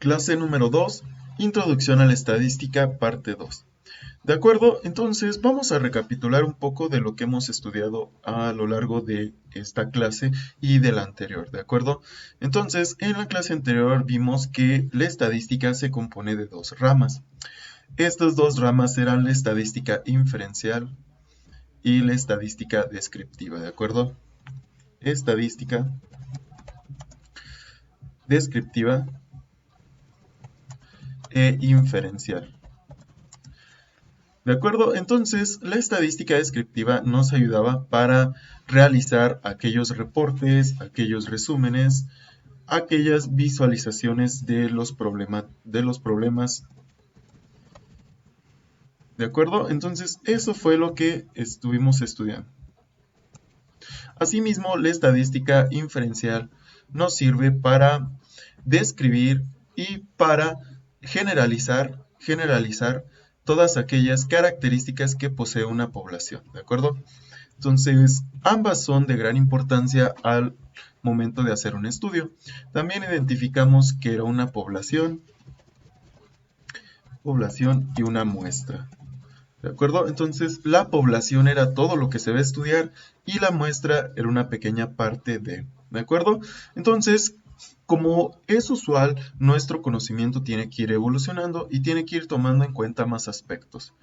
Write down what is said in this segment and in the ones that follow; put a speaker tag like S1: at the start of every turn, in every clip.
S1: Clase número 2, Introducción a la Estadística, parte 2. De acuerdo, entonces vamos a recapitular un poco de lo que hemos estudiado a lo largo de esta clase y de la anterior, ¿de acuerdo? Entonces, en la clase anterior vimos que la estadística se compone de dos ramas. Estas dos ramas eran la estadística inferencial y la estadística descriptiva, ¿de acuerdo? Estadística descriptiva e inferencial. ¿De acuerdo? Entonces, la estadística descriptiva nos ayudaba para realizar aquellos reportes, aquellos resúmenes, aquellas visualizaciones de los problemas. ¿De acuerdo? Entonces, eso fue lo que estuvimos estudiando. Asimismo, la estadística inferencial nos sirve para describir y para generalizar todas aquellas características que posee una población, ¿de acuerdo? Entonces, ambas son de gran importancia al momento de hacer un estudio. También identificamos que era una población y una muestra. ¿De acuerdo? Entonces, la población era todo lo que se va a estudiar y la muestra era una pequeña parte ¿de acuerdo? Entonces, como es usual, nuestro conocimiento tiene que ir evolucionando y tiene que ir tomando en cuenta más aspectos.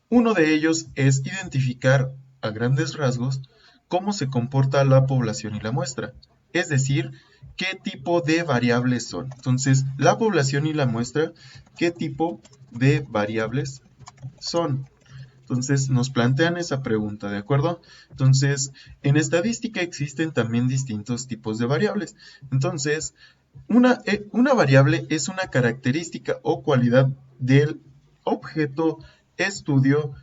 S1: Uno de ellos es identificar a grandes rasgos cómo se comporta la población y la muestra, es decir, qué tipo de variables son. Entonces, la población y la muestra, ¿qué tipo de variables son? Entonces, nos plantean esa pregunta, ¿de acuerdo? Entonces, en estadística existen también distintos tipos de variables. Entonces, una variable es una característica o cualidad del objeto, estudio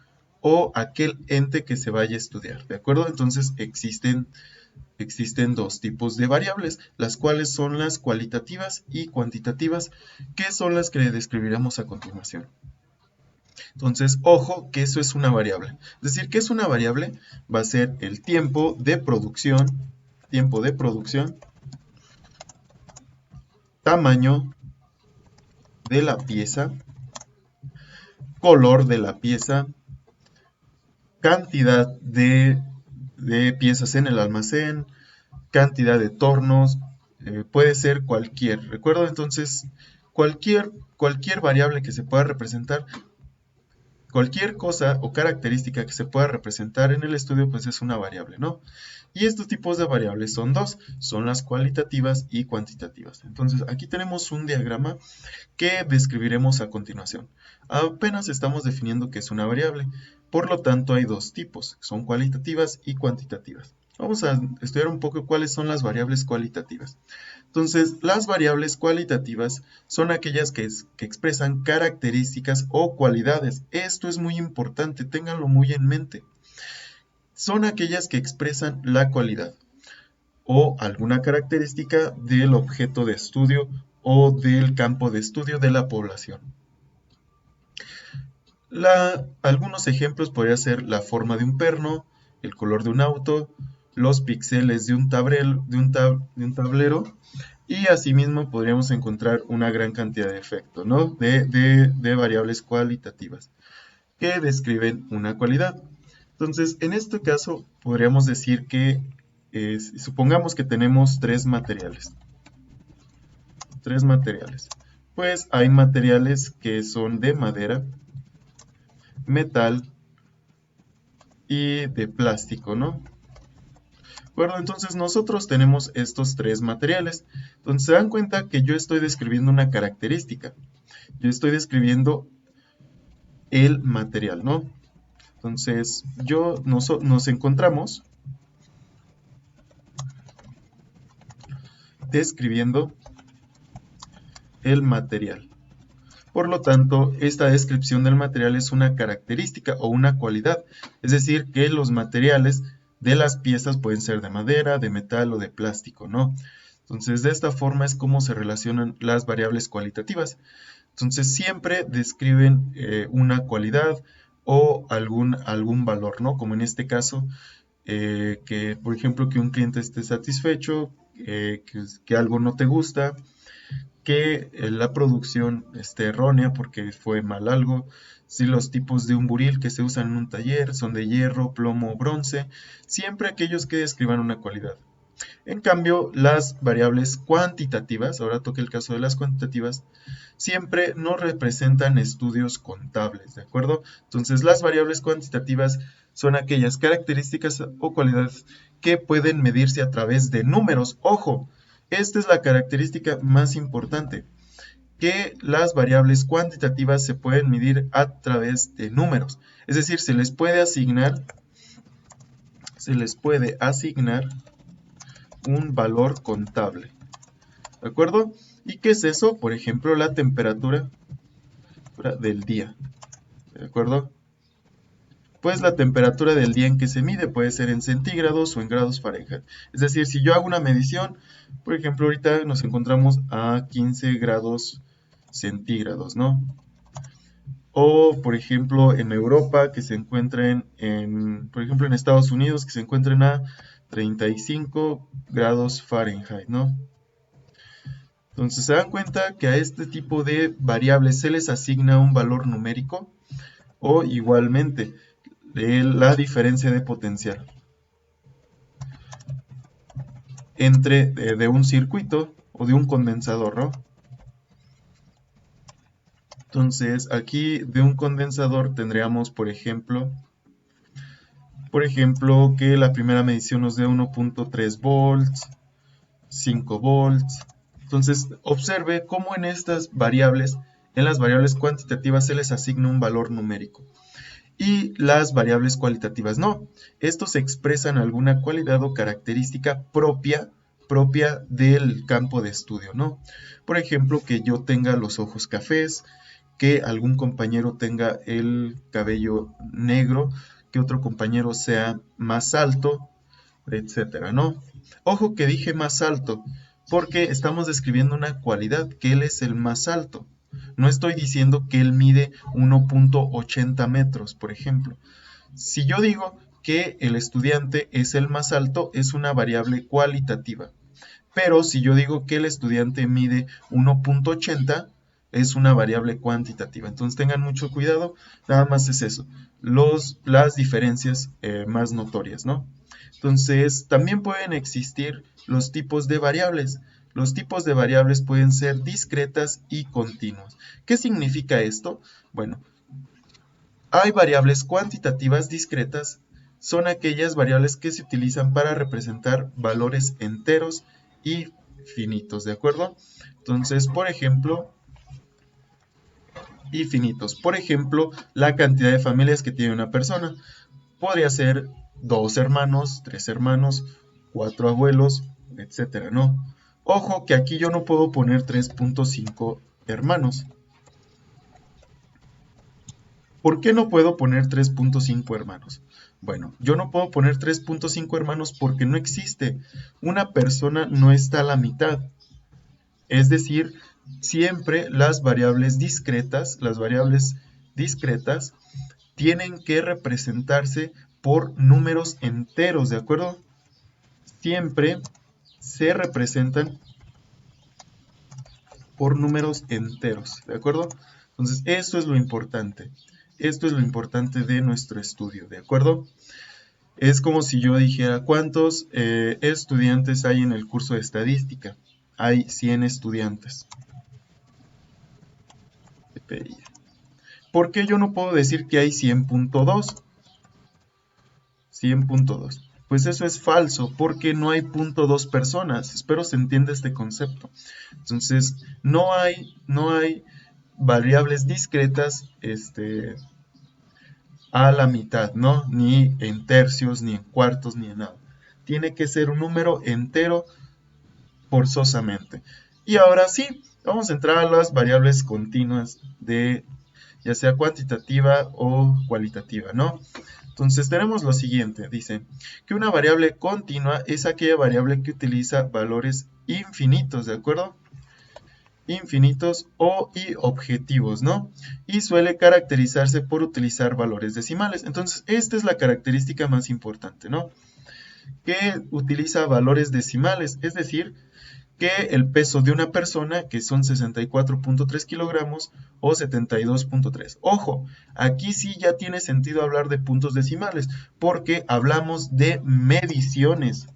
S1: o aquel ente que se vaya a estudiar, ¿de acuerdo? Entonces, existen dos tipos de variables, las cuales son las cualitativas y cuantitativas, que son las que describiremos a continuación. Entonces, ojo que eso es una variable. Es decir, ¿qué es una variable? Va a ser el tiempo de producción, tamaño de la pieza, color de la pieza, cantidad de piezas en el almacén, cantidad de tornos, puede ser cualquier. ¿Recuerdo? Entonces, cualquier variable que se pueda representar, cualquier cosa o característica que se pueda representar en el estudio, pues es una variable, ¿no? Y estos tipos de variables son dos, son las cualitativas y cuantitativas. Entonces, aquí tenemos un diagrama que describiremos a continuación. Apenas estamos definiendo qué es una variable, por lo tanto hay dos tipos, son cualitativas y cuantitativas. Vamos a estudiar un poco cuáles son las variables cualitativas. Entonces, las variables cualitativas son aquellas que expresan características o cualidades. Esto es muy importante, ténganlo muy en mente. Son aquellas que expresan la cualidad o alguna característica del objeto de estudio o del campo de estudio de la población. Algunos ejemplos podrían ser la forma de un perno, el color de un auto, los píxeles de un tablero, y asimismo podríamos encontrar una gran cantidad de efectos, ¿no? de variables cualitativas que describen una cualidad. Entonces, en este caso podríamos decir que supongamos que tenemos tres materiales. Pues hay materiales que son de madera, metal y de plástico, ¿no? Bueno, entonces nosotros tenemos estos tres materiales. Entonces se dan cuenta que yo estoy describiendo una característica. Yo estoy describiendo el material, ¿no? Entonces nos encontramos describiendo el material. Por lo tanto, esta descripción del material es una característica o una cualidad, es decir, que los materiales de las piezas pueden ser de madera, de metal o de plástico, ¿no? Entonces, de esta forma es como se relacionan las variables cualitativas. Entonces, siempre describen una cualidad o algún valor, ¿no? Como en este caso, que por ejemplo que un cliente esté satisfecho, que algo no te gusta, que la producción esté errónea porque fue mal algo, si los tipos de un buril que se usan en un taller son de hierro, plomo o bronce, siempre aquellos que describan una cualidad. En cambio, las variables cuantitativas, ahora toca el caso de las cuantitativas, siempre no representan estudios contables, ¿de acuerdo? Entonces, las variables cuantitativas son aquellas características o cualidades que pueden medirse a través de números. Ojo, esta es la característica más importante, que las variables cuantitativas se pueden medir a través de números. Es decir, se les puede asignar un valor contable, ¿de acuerdo? ¿Y qué es eso? Por ejemplo, la temperatura del día, ¿de acuerdo? Pues la temperatura del día en que se mide puede ser en centígrados o en grados Fahrenheit. Es decir, si yo hago una medición, por ejemplo, ahorita nos encontramos a 15 grados centígrados, ¿no? O, por ejemplo, en Europa, que se encuentren por ejemplo, en Estados Unidos, que se encuentren a 35 grados Fahrenheit, ¿no? Entonces, se dan cuenta que a este tipo de variables se les asigna un valor numérico o igualmente la diferencia de potencial entre de un circuito o de un condensador, ¿no? Entonces, aquí de un condensador tendríamos, por ejemplo, que la primera medición nos dé 1.3 volts, 5 volts. Entonces, observe cómo en estas variables, en las variables cuantitativas se les asigna un valor numérico y las variables cualitativas no. Estos expresan alguna cualidad o característica propia del campo de estudio, ¿no? Por ejemplo, que yo tenga los ojos cafés, que algún compañero tenga el cabello negro, que otro compañero sea más alto, etcétera, ¿no? Ojo que dije más alto, porque estamos describiendo una cualidad, que él es el más alto. No estoy diciendo que él mide 1.80 metros, por ejemplo. Si yo digo que el estudiante es el más alto, es una variable cualitativa. Pero si yo digo que el estudiante mide 1.80, es una variable cuantitativa. Entonces tengan mucho cuidado, nada más es eso, las diferencias más notorias, ¿no? Entonces también pueden existir los tipos de variables. Los tipos de variables pueden ser discretas y continuas. ¿Qué significa esto? Bueno, hay variables cuantitativas discretas, son aquellas variables que se utilizan para representar valores enteros y finitos, ¿de acuerdo? Entonces, por ejemplo, y finitos. Por ejemplo, la cantidad de familias que tiene una persona. Podría ser 2 hermanos, 3 hermanos, 4 abuelos, etcétera, ¿no? Ojo que aquí yo no puedo poner 3.5 hermanos. ¿Por qué no puedo poner 3.5 hermanos? Bueno, yo no puedo poner 3.5 hermanos porque no existe. Una persona no está a la mitad. Es decir, siempre las variables discretas tienen que representarse por números enteros, ¿de acuerdo? Siempre se representan por números enteros, ¿de acuerdo? Entonces, esto es lo importante. Esto es lo importante de nuestro estudio, ¿de acuerdo? Es como si yo dijera, ¿cuántos estudiantes hay en el curso de estadística? Hay 100 estudiantes. ¿Por qué yo no puedo decir que hay 100.2? 100.2. Pues eso es falso, porque no hay .2 personas. Espero se entienda este concepto. Entonces, no hay variables discretas a la mitad, ¿no? Ni en tercios, ni en cuartos, ni en nada. Tiene que ser un número entero forzosamente. Y ahora sí, vamos a entrar a las variables continuas de ya sea cuantitativa o cualitativa, ¿no? Entonces tenemos lo siguiente, dice que una variable continua es aquella variable que utiliza valores infinitos, ¿de acuerdo? Infinitos y objetivos, ¿no? Y suele caracterizarse por utilizar valores decimales. Entonces, esta es la característica más importante, ¿no? Que utiliza valores decimales, es decir, que el peso de una persona, que son 64.3 kilogramos o 72.3. Ojo, aquí sí ya tiene sentido hablar de puntos decimales, porque hablamos de mediciones.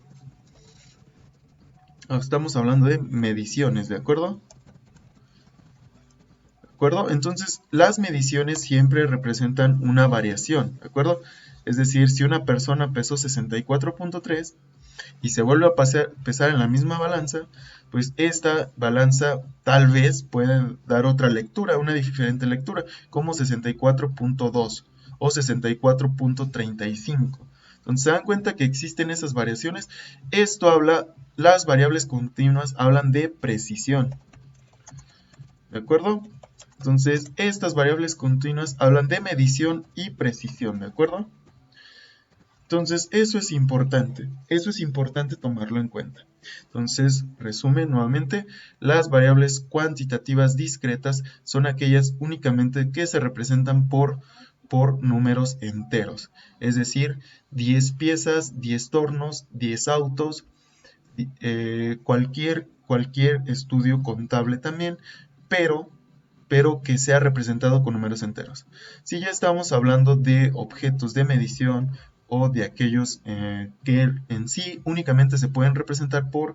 S1: Estamos hablando de mediciones, ¿de acuerdo? ¿De acuerdo? Entonces, las mediciones siempre representan una variación, ¿de acuerdo? Es decir, si una persona pesó 64.3 y se vuelve a pesar en la misma balanza, pues esta balanza tal vez puede dar otra lectura, una diferente lectura, como 64.2 o 64.35. Entonces se dan cuenta que existen esas variaciones. Esto habla, las variables continuas hablan de precisión. ¿De acuerdo? Entonces estas variables continuas hablan de medición y precisión. ¿De acuerdo? Entonces, eso es importante tomarlo en cuenta. Entonces, resumen nuevamente, las variables cuantitativas discretas son aquellas únicamente que se representan por números enteros, es decir, 10 piezas, 10 tornos, 10 autos, cualquier estudio contable también, pero que sea representado con números enteros. Si ya estamos hablando de objetos de medición o de aquellos que en sí únicamente se pueden representar por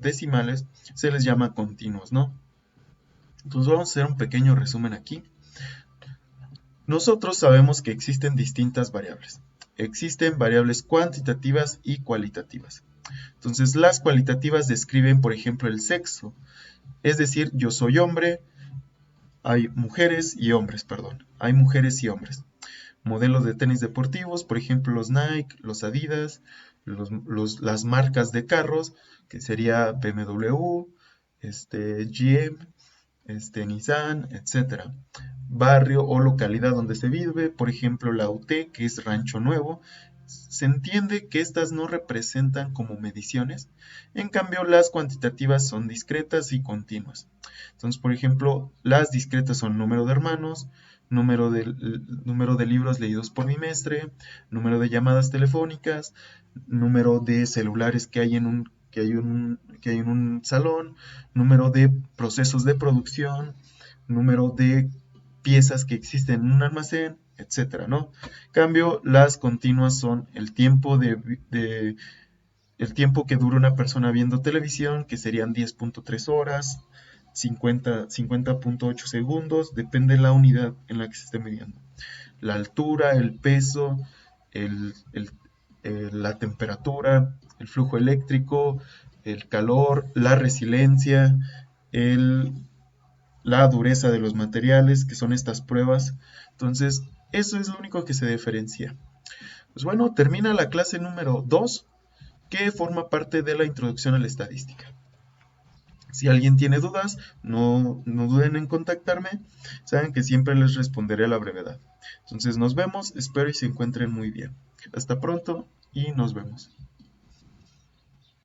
S1: decimales, se les llama continuos, ¿no? Entonces vamos a hacer un pequeño resumen aquí. Nosotros sabemos que existen distintas variables. Existen variables cuantitativas y cualitativas. Entonces las cualitativas describen, por ejemplo, el sexo. Es decir, yo soy hombre, hay mujeres y hombres, perdón. Hay mujeres y hombres. Modelos de tenis deportivos, por ejemplo, los Nike, los Adidas, las marcas de carros, que sería BMW, GM, Nissan, etc. Barrio o localidad donde se vive, por ejemplo, la UT, que es Rancho Nuevo. Se entiende que estas no representan como mediciones, en cambio las cuantitativas son discretas y continuas. Entonces, por ejemplo, las discretas son número de hermanos, número de libros leídos por bimestre, número de llamadas telefónicas, número de celulares que hay en un salón, número de procesos de producción, número de piezas que existen en un almacén, etcétera, ¿no? En cambio, las continuas son el tiempo el tiempo que dura una persona viendo televisión, que serían 10.3 horas, 50.8 segundos, depende de la unidad en la que se esté midiendo. La altura, el peso, la temperatura, el flujo eléctrico, el calor, la resiliencia, la dureza de los materiales, que son estas pruebas. Entonces, eso es lo único que se diferencia. Pues bueno, termina la clase número 2, que forma parte de la introducción a la estadística. Si alguien tiene dudas, no duden en contactarme. Saben que siempre les responderé a la brevedad. Entonces nos vemos, espero y se encuentren muy bien. Hasta pronto y nos vemos.